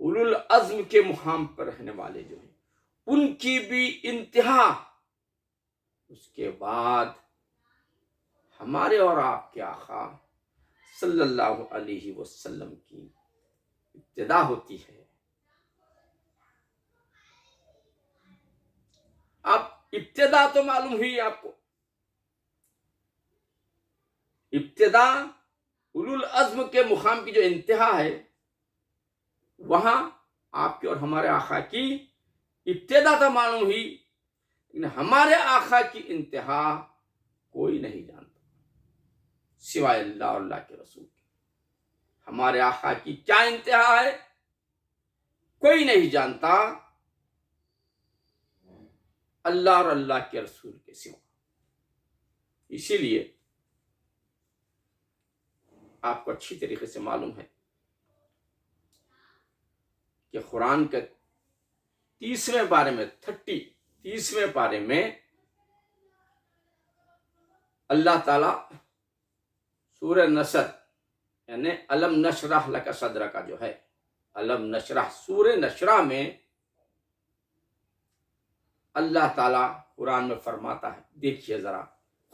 اولو العزم کے مقام پر رہنے والے جو ہیں ان کی بھی انتہا اس کے بعد ہمارے اور آپ کے آقا صلی اللہ علیہ وسلم کی ابتدا ہوتی ہے۔ اب ابتدا تو معلوم ہوئی آپ کو، ابتدا اولو العزم کے مقام کی جو انتہا ہے وہاں آپ کے اور ہمارے آقا کی ابتدا تو معلوم ہوئی، لیکن ہمارے آقا کی انتہا کوئی نہیں جانتا سوائے اللہ اور اللہ کے رسول کے۔ ہمارے آقا کی کیا انتہا ہے کوئی نہیں جانتا اللہ اور اللہ کے رسول کے سوا۔ اسی لیے آپ کو اچھی طریقے سے معلوم ہے کہ قرآن کے 30ویں پارے میں 30ویں پارے میں اللہ تعالی سورہ نصر یعنی الم نشرح لک صدرک کا جو ہے، الم نشرح سورہ نشرح میں اللہ تعالیٰ قرآن میں فرماتا ہے، دیکھیے ذرا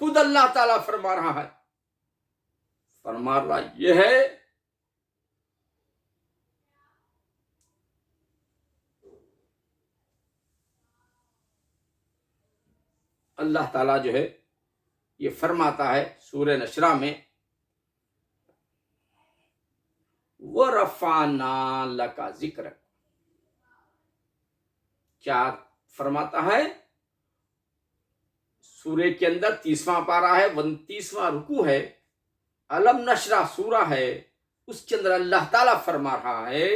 خود اللہ تعالیٰ فرما رہا ہے، فرما رہا یہ ہے اللہ تعالیٰ جو ہے یہ فرماتا ہے سورہ نشرہ میں وَرَفَعْنَا لَكَ ذِكْرَكَ، کیا فرماتا ہے؟ سورہ کے اندر 30واں پارہ ہے، 29واں رکوع ہے، الم نشرہ سورہ ہے، اس کے اندر اللہ تعالیٰ فرما رہا ہے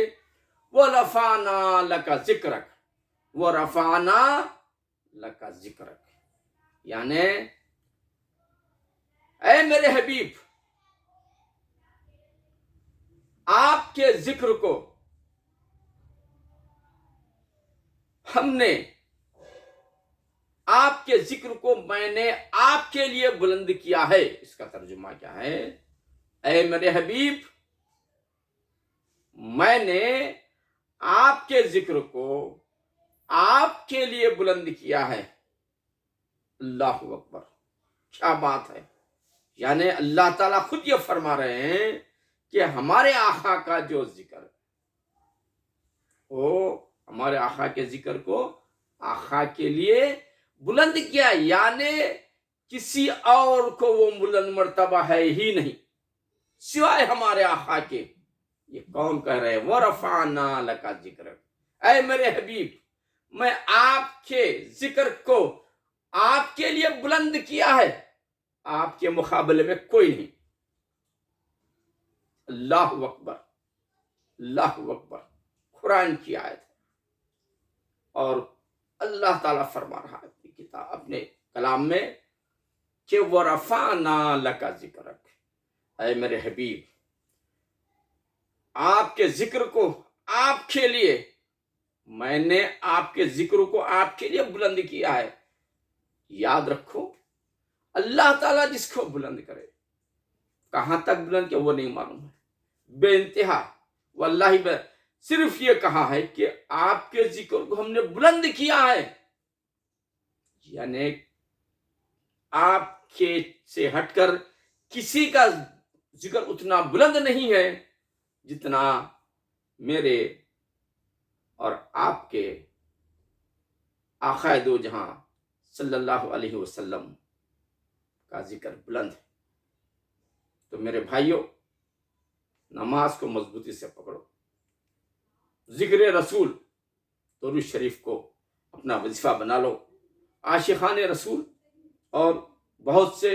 وَرَفَعْنَا لَكَ ذِكْرَكَ، وَرَفَعْنَا لَكَ ذِكْرَكَ، یعنی اے میرے حبیب آپ کے ذکر کو ہم نے، آپ کے ذکر کو میں نے آپ کے لیے بلند کیا ہے۔ اس کا ترجمہ کیا ہے؟ اے میرے حبیب میں نے آپ کے ذکر کو آپ کے لیے بلند کیا ہے۔ اللہ اکبر، کیا بات ہے! یعنی اللہ تعالیٰ خود یہ فرما رہے ہیں کہ ہمارے آقا کا جو ذکر وہ ہمارے آقا کے ذکر کو آقا کے لیے بلند کیا، یعنی کسی اور کو وہ بلند مرتبہ ہے ہی نہیں سوائے ہمارے آقا کے۔ یہ کون کہہ رہے ہیں؟ وَرَفَعْنَا لَكَ ذِكْرَكَ، اے میرے حبیب میں آپ کے ذکر کو آپ کے لیے بلند کیا ہے، آپ کے مقابلے میں کوئی نہیں۔ اللہ اکبر، اللہ اکبر، قرآن کی آیت ہے اور اللہ تعالیٰ فرما رہا ہے اپنی کتاب اپنے کلام میں کہ وَرَفَعْنَا لَكَ ذِكْرَكَ، اے میرے حبیب آپ کے ذکر کو آپ کے لیے، میں نے آپ کے ذکر کو آپ کے لیے بلند کیا ہے۔ یاد رکھو اللہ تعالیٰ جس کو بلند کرے، کہاں تک بلند کیا وہ نہیں معلوم ہے، بے انتہا، واللہ صرف یہ کہا ہے کہ آپ کے ذکر کو ہم نے بلند کیا ہے، یعنی آپ کے سے ہٹ کر کسی کا ذکر اتنا بلند نہیں ہے جتنا میرے اور آپ کے آقا دو جہاں صلی اللہ علیہ وسلم کا ذکر بلند ہے۔ تو میرے بھائیوں، نماز کو مضبوطی سے پکڑو، ذکر رسول درود شریف کو اپنا وظیفہ بنا لو، عاشقان رسول اور بہت سے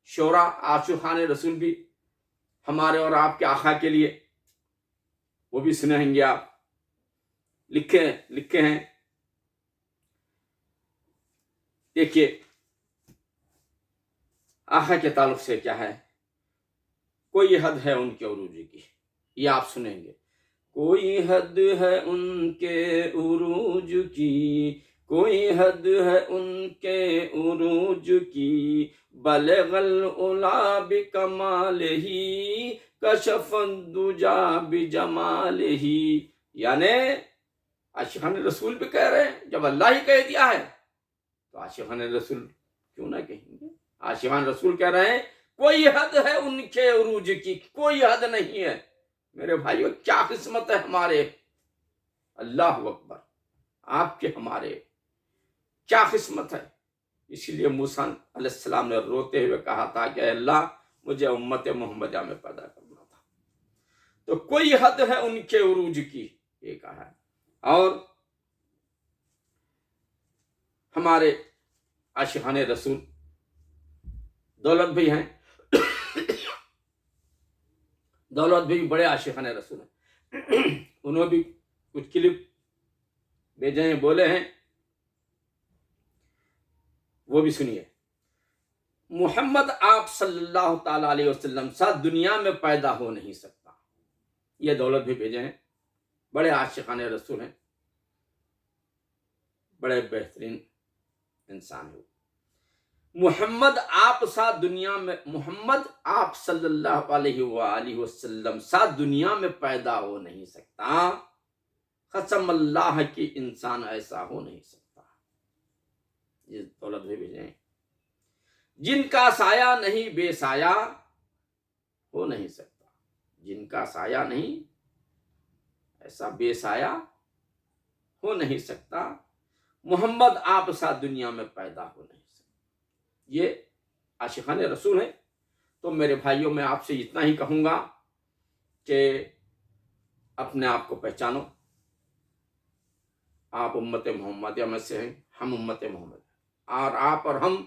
شعراء عاشقان رسول بھی ہمارے اور آپ کے آقا کے لیے وہ بھی سنیں گے، آپ لکھے ہیں۔ دیکھیے آقا کے تعلق سے کیا ہے، کوئی حد ہے ان کے عروج کی، یہ آپ سنیں گے۔ کوئی حد ہے ان کے عروج کی، کوئی حد ہے ان کے عروج کی، بلغ العلا بکمالہ کشف الدجا بجمالہ، یعنی عاشقان رسول بھی کہہ رہے ہیں، جب اللہ ہی کہہ دیا ہے تو عاشقان رسول کیوں نہ کہیں گے؟ عاشقان رسول کہہ رہے ہیں کوئی حد ہے ان کے عروج کی، کوئی حد نہیں ہے۔ میرے بھائیو کیا قسمت ہے ہمارے، اللہ اکبر، آپ کے ہمارے کیا قسمت ہے۔ اسی لیے موسیٰ علیہ السلام نے روتے ہوئے کہا تھا کہ اے اللہ مجھے امت محمدیہ میں پیدا کرنا تھا۔ تو کوئی حد ہے ان کے عروج کی، یہ کہا ہے۔ اور ہمارے عاشقان رسول دولت بھی ہیں، دولت بھی بڑے عاشقان رسول ہیں، انہوں بھی کچھ کلپ بھیجے ہیں، بولے ہیں، وہ بھی سنیے۔ محمد آپ صلی اللہ تعالی علیہ وسلم سا دنیا میں پیدا ہو نہیں سکتا۔ یہ دولت بھی بھیجے ہیں، بڑے عاشقان رسول ہیں، بڑے بہترین انسان ہیں۔ محمد آپ سا دنیا میں، محمد آپ صلی اللہ علیہ وآلہ وسلم سا دنیا میں پیدا ہو نہیں سکتا، قسم اللہ کی انسان ایسا ہو نہیں سکتا۔ یہ دولت بھی بھیجے ہیں۔ جن کا سایہ نہیں بے سایہ ہو نہیں سکتا، جن کا سایہ نہیں ایسا بے سایہ ہو نہیں سکتا، محمد آپ سا دنیا میں پیدا ہو نہیں سکتا۔ یہ عاشقان رسول ہیں۔ تو میرے بھائیوں میں آپ سے اتنا ہی کہوں گا کہ اپنے آپ کو پہچانو، آپ امت محمدیہ میں سے ہیں، ہم امت محمد، اور آپ اور ہم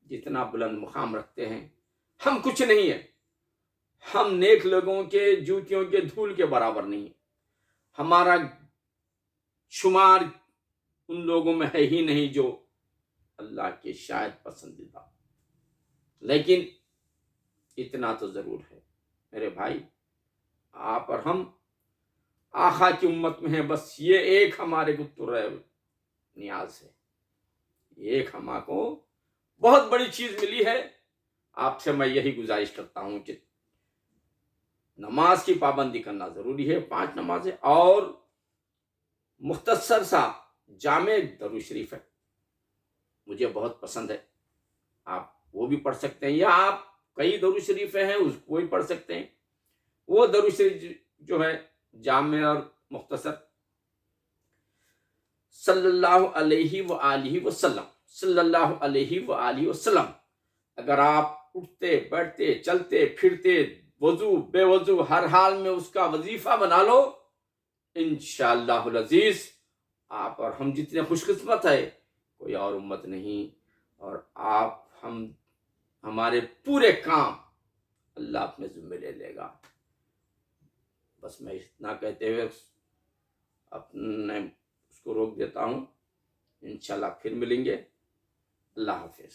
جتنا بلند مقام رکھتے ہیں، ہم کچھ نہیں ہیں، ہم نیک لوگوں کے جوتیوں کے دھول کے برابر نہیں ہیں، ہمارا شمار ان لوگوں میں ہے ہی نہیں جو اللہ کے شاید پسندیدہ۔ لیکن اتنا تو ضرور ہے میرے بھائی، آپ اور ہم آقا کی امت میں ہیں، بس یہ ایک ہمارے کو تر نیاز ہے، ایک ہمارے کو بہت بڑی چیز ملی ہے۔ آپ سے میں یہی گزارش کرتا ہوں کہ نماز کی پابندی کرنا ضروری ہے، 5 نمازیں، اور مختصر سا جامع درود شریف ہے، مجھے بہت پسند ہے، آپ وہ بھی پڑھ سکتے ہیں، یا آپ کئی درود شریف ہیں اس کو بھی پڑھ سکتے ہیں۔ وہ درود شریف جو ہے جامع اور مختصر، صلی اللہ علیہ وآلہ وسلم، صلی اللہ علیہ وآلہ وسلم، اگر آپ اٹھتے بیٹھتے چلتے پھرتے وضو بے وضو ہر حال میں اس کا وظیفہ بنا لو، انشاءاللہ العزیز آپ اور ہم جتنے خوش قسمت ہے کوئی اور امت نہیں، اور آپ ہمارے پورے کام اللہ اپنے ذمہ لے لے گا۔ بس میں اتنا کہتے ہوئے اپنے اس کو روک دیتا ہوں، انشاءاللہ پھر ملیں گے، اللہ حافظ۔